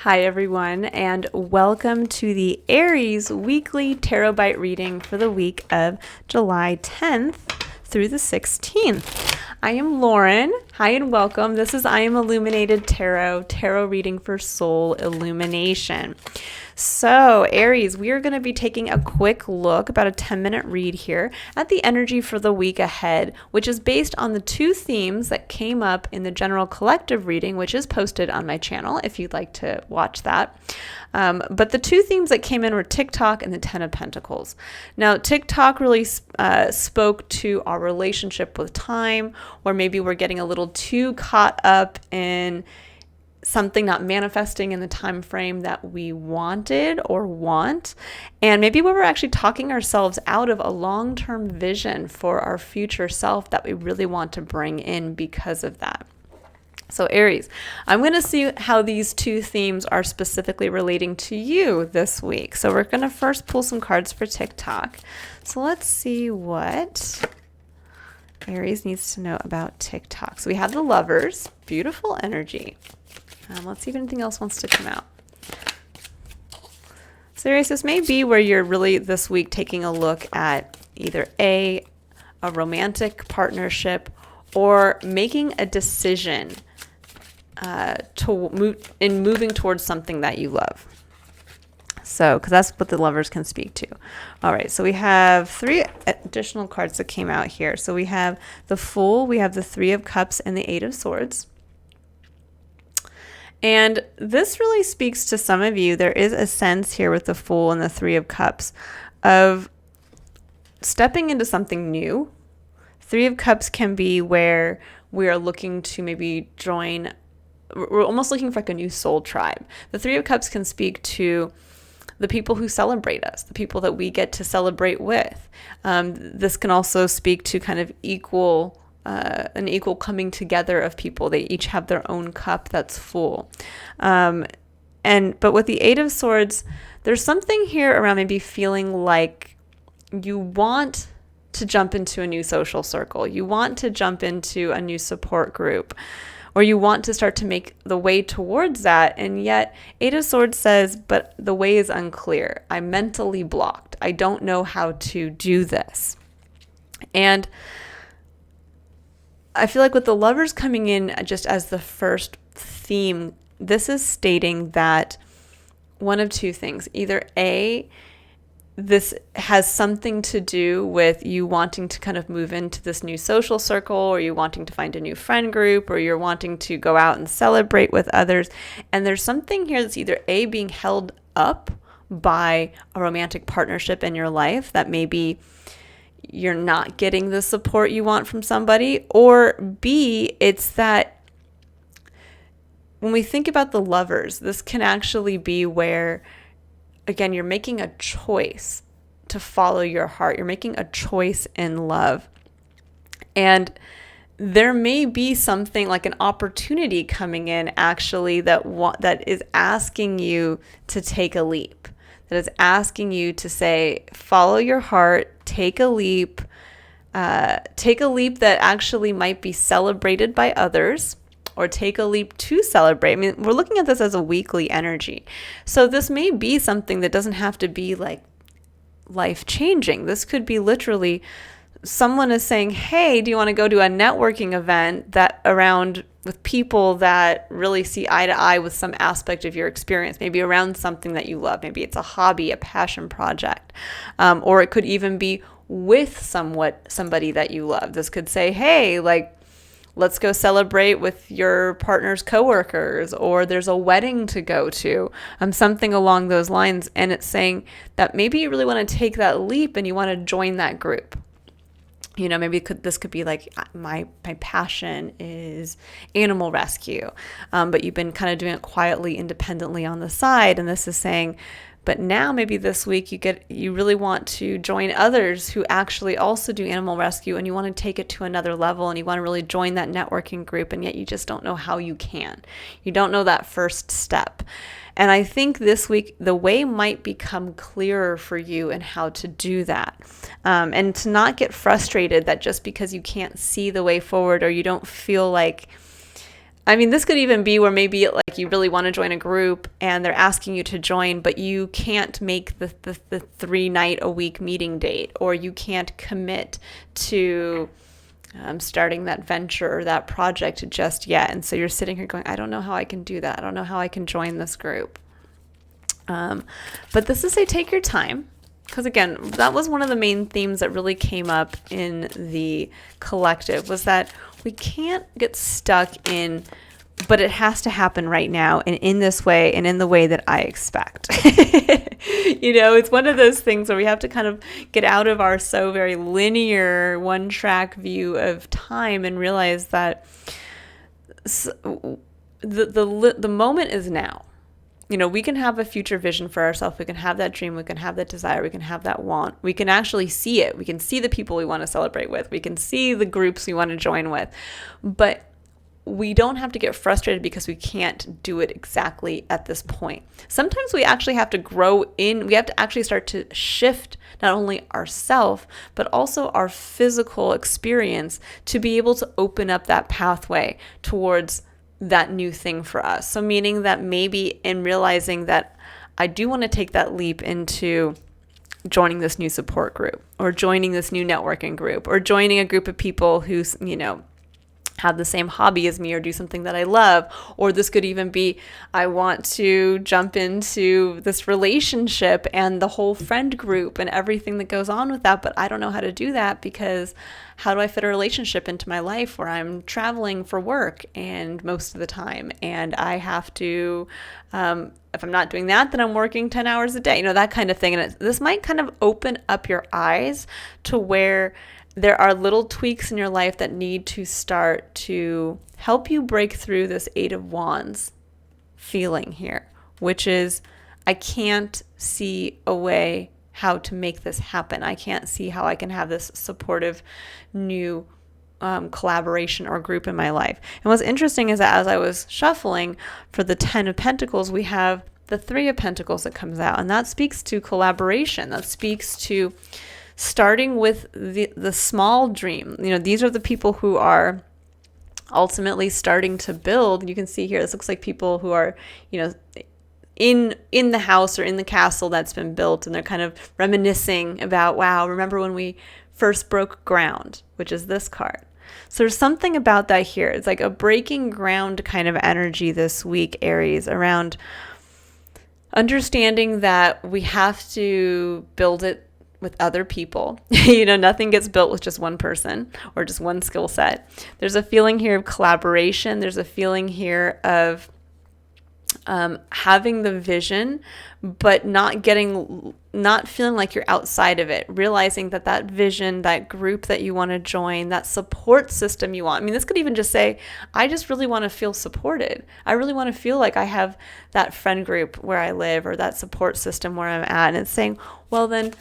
Hi everyone, and welcome to the Aries Weekly Tarot Bite reading for the week of July 10th through the 16th. I am Lauren. Hi and welcome. This is I Am Illuminated Tarot reading for soul illumination. So, Aries, we are going to be taking a quick look, about a 10-minute read here, at the energy for the week ahead, which is based on the two themes that came up in the general collective reading, which is posted on my channel if you'd like to watch that. But the two themes that came in were TikTok and the Ten of Pentacles. Now, TikTok really spoke to our relationship with time, or maybe we're getting a little too caught up in something not manifesting in the time frame that we wanted or want, and maybe we were actually talking ourselves out of a long-term vision for our future self that we really want to bring in because of that. So Aries, I'm going to see how these two themes are specifically relating to you this week. So we're going to first pull some cards for TikTok. So let's see what Aries needs to know about TikTok. So we have the Lovers, beautiful energy. Let's see if anything else wants to come out. So Aries, this may be where you're really this week taking a look at either a romantic partnership or making a decision moving towards something that you love. So, because that's what the Lovers can speak to. All right, so we have three additional cards that came out here. So we have the Fool, we have the Three of Cups, and the Eight of Swords. And this really speaks to some of you. There is a sense here with the Fool and the Three of Cups of stepping into something new. Three of Cups can be where we are looking to maybe join, we're almost looking for like a new soul tribe. The Three of Cups can speak to the people who celebrate us, the people that we get to celebrate with. This can also speak to kind of an equal coming together of people. They each have their own cup that's full. But with the Eight of Swords, there's something here around maybe feeling like you want to jump into a new social circle. You want to jump into a new support group, or you want to start to make the way towards that. And yet Eight of Swords says, but the way is unclear. I'm mentally blocked. I don't know how to do this. And I feel like with the Lovers coming in just as the first theme, this is stating that one of two things. Either A, this has something to do with you wanting to kind of move into this new social circle, or you wanting to find a new friend group, or you're wanting to go out and celebrate with others. And there's something here that's either A, being held up by a romantic partnership in your life that maybe you're not getting the support you want from somebody, or B, it's that when we think about the Lovers, this can actually be where, again, you're making a choice to follow your heart. You're making a choice in love. And there may be something like an opportunity coming in actually that is asking you to take a leap. That is asking you to say, follow your heart, take a leap that actually might be celebrated by others, or take a leap to celebrate. I mean, we're looking at this as a weekly energy. So this may be something that doesn't have to be like life-changing. This could be literally someone is saying, hey, do you want to go to a networking event with people that really see eye to eye with some aspect of your experience, maybe around something that you love. Maybe it's a hobby, a passion project, or it could even be with somebody that you love. This could say, hey, let's go celebrate with your partner's coworkers, or there's a wedding to go to, something along those lines. And it's saying that maybe you really want to take that leap and you want to join that group. You know, maybe this could be like, my passion is animal rescue, but you've been kind of doing it quietly, independently on the side. And this is saying, but now maybe this week you really want to join others who actually also do animal rescue, and you want to take it to another level, and you want to really join that networking group, and yet you just don't know how you can. You don't know that first step. And I think this week, the way might become clearer for you in how to do that. And to not get frustrated that just because you can't see the way forward, or you don't feel like I mean, this could even be where maybe like you really want to join a group and they're asking you to join, but you can't make the 3-night-a-week meeting date, or you can't commit to starting that venture or that project just yet. And so you're sitting here going, I don't know how I can do that. I don't know how I can join this group. But this is take your time. Because again, that was one of the main themes that really came up in the collective, was that we can't get stuck in, but it has to happen right now and in this way and in the way that I expect. It's one of those things where we have to kind of get out of our so very linear one-track view of time and realize that the moment is now. We can have a future vision for ourselves. We can have that dream. We can have that desire. We can have that want. We can actually see it. We can see the people we want to celebrate with. We can see the groups we want to join with. But we don't have to get frustrated because we can't do it exactly at this point. Sometimes we actually have to grow in. We have to actually start to shift not only ourselves, but also our physical experience to be able to open up that pathway towards that new thing for us. So meaning that maybe in realizing that I do want to take that leap into joining this new support group, or joining this new networking group, or joining a group of people who, have the same hobby as me or do something that I love. Or this could even be, I want to jump into this relationship and the whole friend group and everything that goes on with that, but I don't know how to do that because how do I fit a relationship into my life where I'm traveling for work and most of the time, and I have to, if I'm not doing that, then I'm working 10 hours a day, that kind of thing. And this might kind of open up your eyes to where there are little tweaks in your life that need to start to help you break through this 8 of Wands feeling here, which is, I can't see a way how to make this happen. I can't see how I can have this supportive new collaboration or group in my life. And what's interesting is that as I was shuffling for the 10 of Pentacles, we have the 3 of Pentacles that comes out, and that speaks to collaboration. That speaks to starting with the small dream. These are the people who are ultimately starting to build. You can see here, this looks like people who are, in the house or in the castle that's been built, and they're kind of reminiscing about, wow, remember when we first broke ground, which is this card. So there's something about that here. It's like a breaking ground kind of energy this week, Aries, around understanding that we have to build it with other people. Nothing gets built with just one person or just one skill set. There's a feeling here of collaboration. There's a feeling here of having the vision, but not feeling like you're outside of it, realizing that vision, that group that you want to join, that support system you want. I mean, this could even just say, I just really want to feel supported. I really want to feel like I have that friend group where I live, or that support system where I'm at. And it's saying, well, then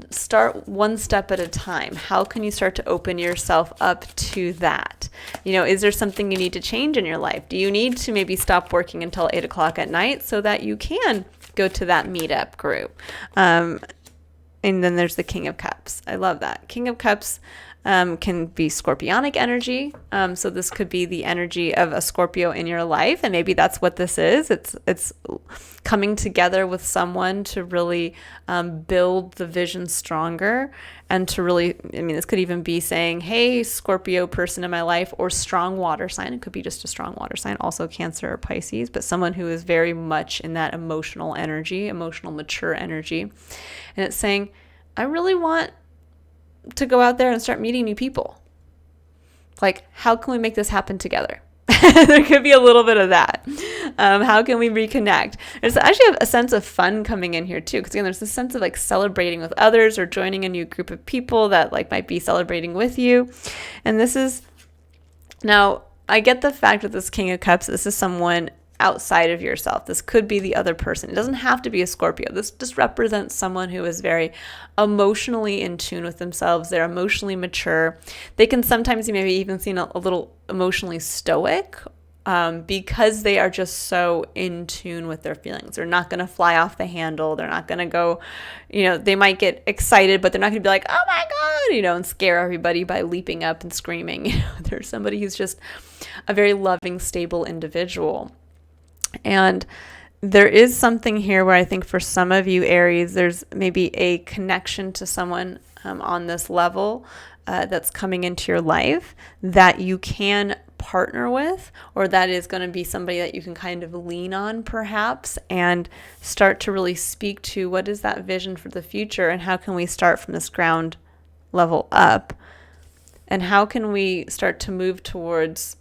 start one step at a time. How can you start to open yourself up to that? Is there something you need to change in your life? Do you need to maybe stop working until 8 o'clock at night so that you can go to that meetup group? And then there's the King of Cups. I love that. King of Cups can be scorpionic energy. So this could be the energy of a Scorpio in your life. And maybe that's what this is. It's coming together with someone to really build the vision stronger, and to really, this could even be saying, hey, Scorpio person in my life, or strong water sign. It could be just a strong water sign, also Cancer or Pisces, but someone who is very much in that emotional energy, emotional mature energy. And it's saying, I really want to go out there and start meeting new people. Like, how can we make this happen together? There could be a little bit of that. How can we reconnect? There's actually a sense of fun coming in here too, because again, there's this sense of like celebrating with others, or joining a new group of people that like might be celebrating with you. And this is, now I get the fact with this King of Cups, this is someone outside of yourself. This could be the other person. It doesn't have to be a Scorpio. This just represents someone who is very emotionally in tune with themselves. They're emotionally mature. They can sometimes be maybe even seen a little emotionally stoic, because they are just so in tune with their feelings. They're not going to fly off the handle. They're not going to go, they might get excited, but they're not going to be like, oh my God, and scare everybody by leaping up and screaming. There's somebody who's just a very loving, stable individual. And there is something here where I think for some of you, Aries, there's maybe a connection to someone on this level that's coming into your life that you can partner with, or that is going to be somebody that you can kind of lean on perhaps and start to really speak to what is that vision for the future, and how can we start from this ground level up, and how can we start to move towards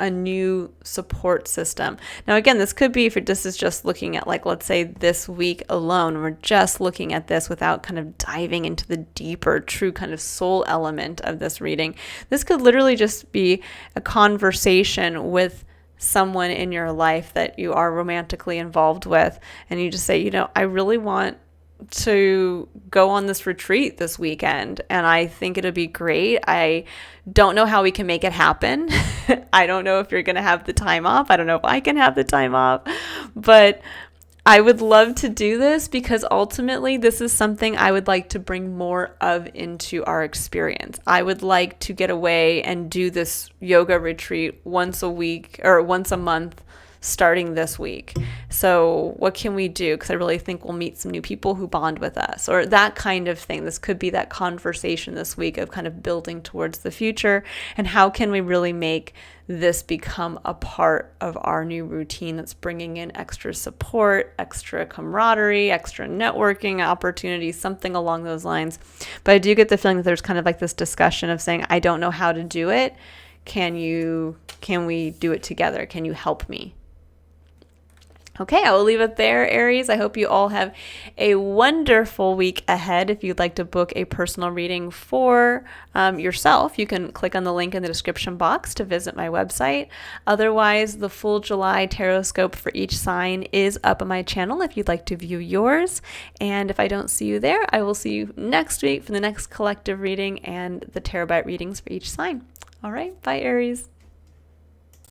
a new support system. Now, again, this could be, if this is just looking at, like, let's say this week alone, we're just looking at this without kind of diving into the deeper, true kind of soul element of this reading. This could literally just be a conversation with someone in your life that you are romantically involved with, and you just say, I really want to go on this retreat this weekend, and I think it'll be great. I don't know how we can make it happen. I don't know if you're going to have the time off. I don't know if I can have the time off, but I would love to do this because ultimately this is something I would like to bring more of into our experience. I would like to get away and do this yoga retreat once a week or once a month, starting this week. So what can we do? Because I really think we'll meet some new people who bond with us, or that kind of thing. This could be that conversation this week of kind of building towards the future, and how can we really make this become a part of our new routine that's bringing in extra support, extra camaraderie, extra networking opportunities, something along those lines. But I do get the feeling that there's kind of like this discussion of saying, I don't know how to do it. Can we do it together? Can you help me? Okay, I will leave it there, Aries. I hope you all have a wonderful week ahead. If you'd like to book a personal reading for yourself, you can click on the link in the description box to visit my website. Otherwise, the full July tarot scope for each sign is up on my channel if you'd like to view yours. And if I don't see you there, I will see you next week for the next collective reading and the tarot bite readings for each sign. All right, bye, Aries.